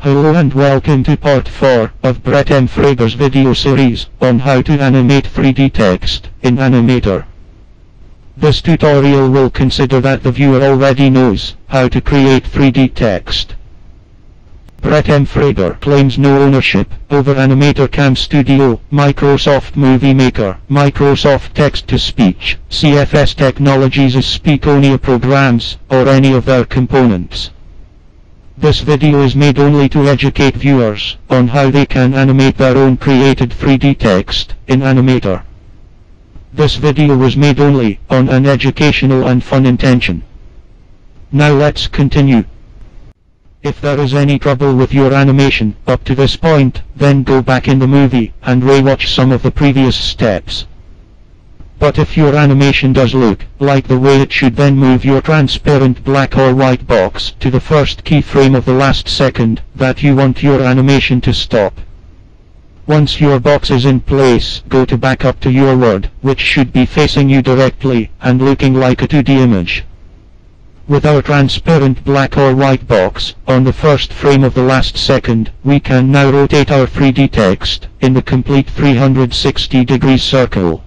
Hello and welcome to part 4 of Brett M. Frager's video series on how to animate 3D text in Animator. This tutorial will consider that the viewer already knows how to create 3D text. Brett M. Frager claims no ownership over Animator, Camstudio, Microsoft Movie Maker, Microsoft Text-to-Speech, CFS Technologies' Speakonia programs, or any of their components. This video is made only to educate viewers on how they can animate their own created 3D text in Animator. This video was made only on an educational and fun intention. Now let's continue. If there is any trouble with your animation up to this point, then go back in the movie and rewatch some of the previous steps. But if your animation does look like the way it should, then move your transparent black or white box to the first keyframe of the last second that you want your animation to stop. Once your box is in place, go to back up to your word, which should be facing you directly and looking like a 2D image. With our transparent black or white box on the first frame of the last second, we can now rotate our 3D text in the complete 360-degree circle.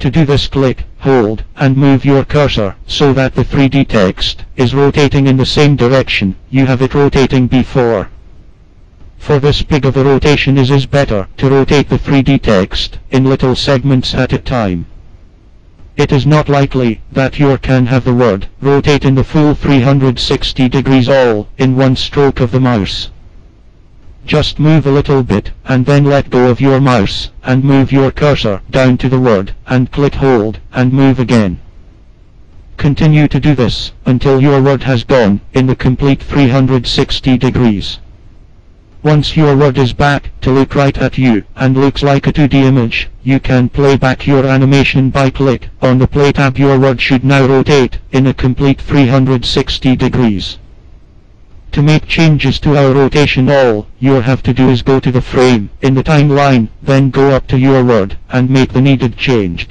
To do this, click, hold, and move your cursor so that the 3D text is rotating in the same direction you have it rotating before. For this big of a rotation, it is better to rotate the 3D text in little segments at a time. It is not likely that you can have the word rotate in the full 360 degrees all in one stroke of the mouse. Just move a little bit and then let go of your mouse and move your cursor down to the word and click hold and move again. Continue to do this until your word has gone in the complete 360 degrees. Once your word is back to look right at you and looks like a 2D image, you can play back your animation by click on the play tab. Your word should now rotate in a complete 360 degrees. To make changes to our rotation, all you have to do is go to the frame in the timeline, then go up to your word and make the needed change.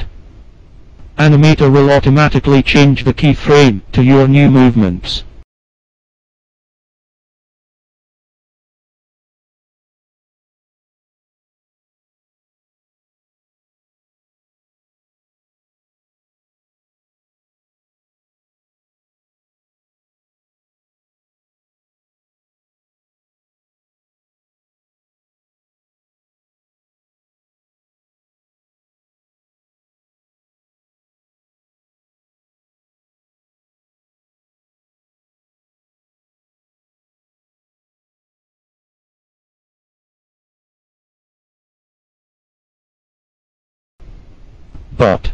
Animator will automatically change the keyframe to your new movements. But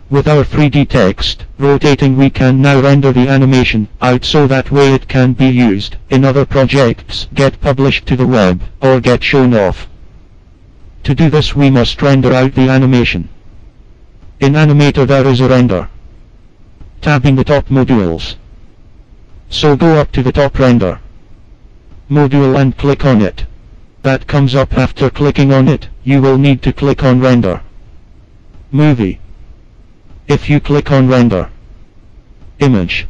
with our 3D text rotating, we can now render the animation out so that way it can be used in other projects, get published to the web, or get shown off. To do this, we must render out the animation. In Animator there is a render tab in the top modules. So go up to the top render module and click on it. That comes up. After clicking on it, you will need to click on render movie. If you click on render image,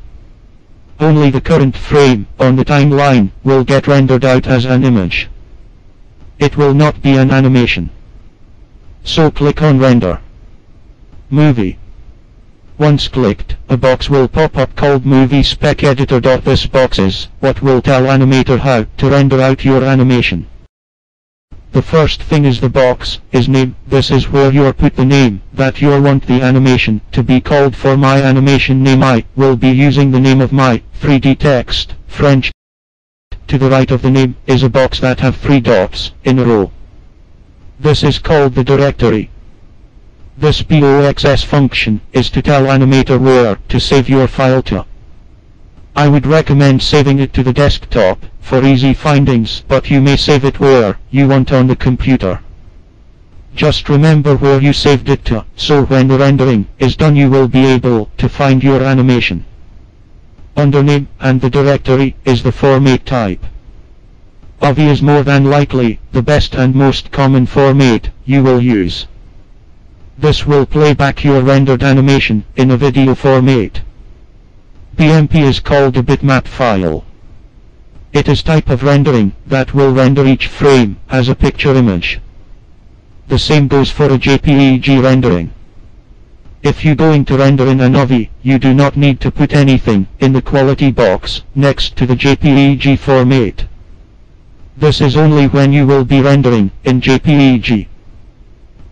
only the current frame on the timeline will get rendered out as an image. It will not be an animation. So click on render movie. Once clicked, a box will pop up called Movie Spec Editor. This box is what will tell Animator how to render out your animation. The first thing is the box is name. This is where you put the name that you want the animation to be called. For my animation name, I will be using the name of my 3D text, French. To the right of the name is a box that have 3 dots in a row. This is called the directory. This box function is to tell Animator where to save your file to. I would recommend saving it to the desktop for easy findings, but you may save it where you want on the computer. Just remember where you saved it to, so when the rendering is done you will be able to find your animation. Under name and the directory is the format type. OV is more than likely the best and most common format you will use. This will play back your rendered animation in a video format. BMP is called a bitmap file. It is type of rendering that will render each frame as a picture image. The same goes for a JPEG rendering. If you're going to render in Anim8or, you do not need to put anything in the quality box next to the JPEG format. This is only when you will be rendering in JPEG.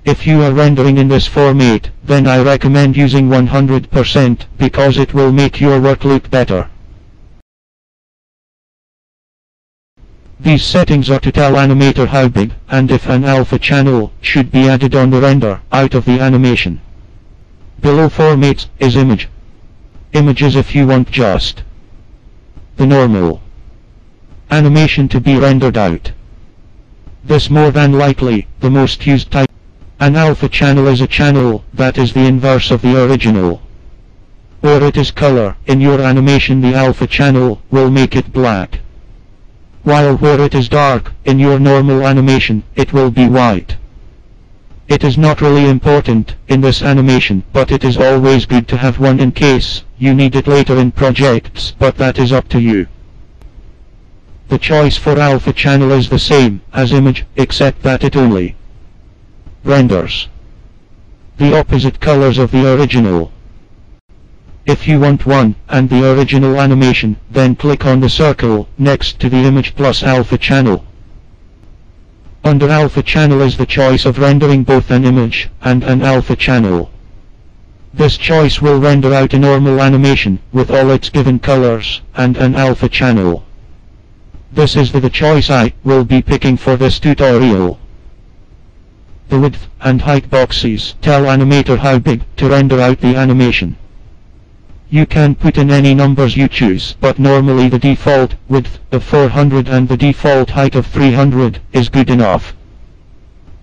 If you are rendering in this format, then I recommend using 100% because it will make your work look better. These settings are to tell Animator how big and if an alpha channel should be added on the render out of the animation. Below formats is image. Images if you want just the normal animation to be rendered out. This more than likely the most used type. An alpha channel is a channel that is the inverse of the original. Or it is color. In your animation the alpha channel will make it black. While where it is dark, in your normal animation, it will be white. It is not really important in this animation, but it is always good to have one in case you need it later in projects, but that is up to you. The choice for alpha channel is the same as image, except that it only renders the opposite colors of the original. If you want one and the original animation, then click on the circle next to the image plus alpha channel. Under alpha channel is the choice of rendering both an image and an alpha channel. This choice will render out a normal animation with all its given colors and an alpha channel. This is the choice I will be picking for this tutorial. The width and height boxes tell Animator how big to render out the animation. You can put in any numbers you choose, but normally the default width of 400 and the default height of 300 is good enough.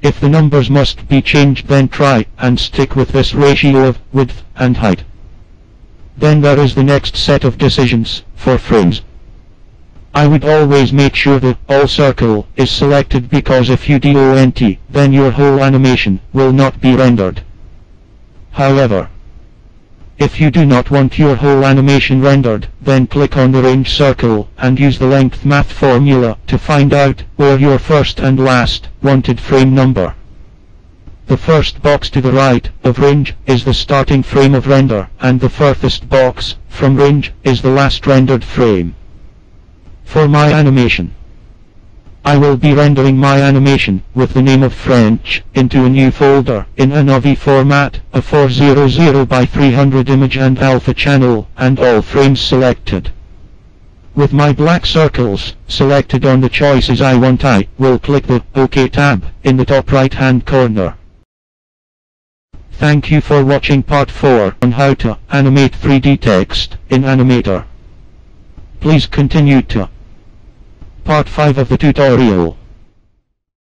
If the numbers must be changed, then try and stick with this ratio of width and height. Then there is the next set of decisions for frames. I would always make sure that all circle is selected, because if you don't, then your whole animation will not be rendered. However, if you do not want your whole animation rendered, then click on the range circle and use the length math formula to find out where your first and last wanted frame number. The first box to the right of range is the starting frame of render, and the furthest box from range is the last rendered frame. For my animation, I will be rendering my animation with the name of French into a new folder in Anim8or format, a 400 by 300 image and alpha channel, and all frames selected. With my black circles selected on the choices I want, I will click the OK tab in the top right hand corner. Thank you for watching part 4 on how to animate 3D text in Animator. Please continue to part 5 of the tutorial.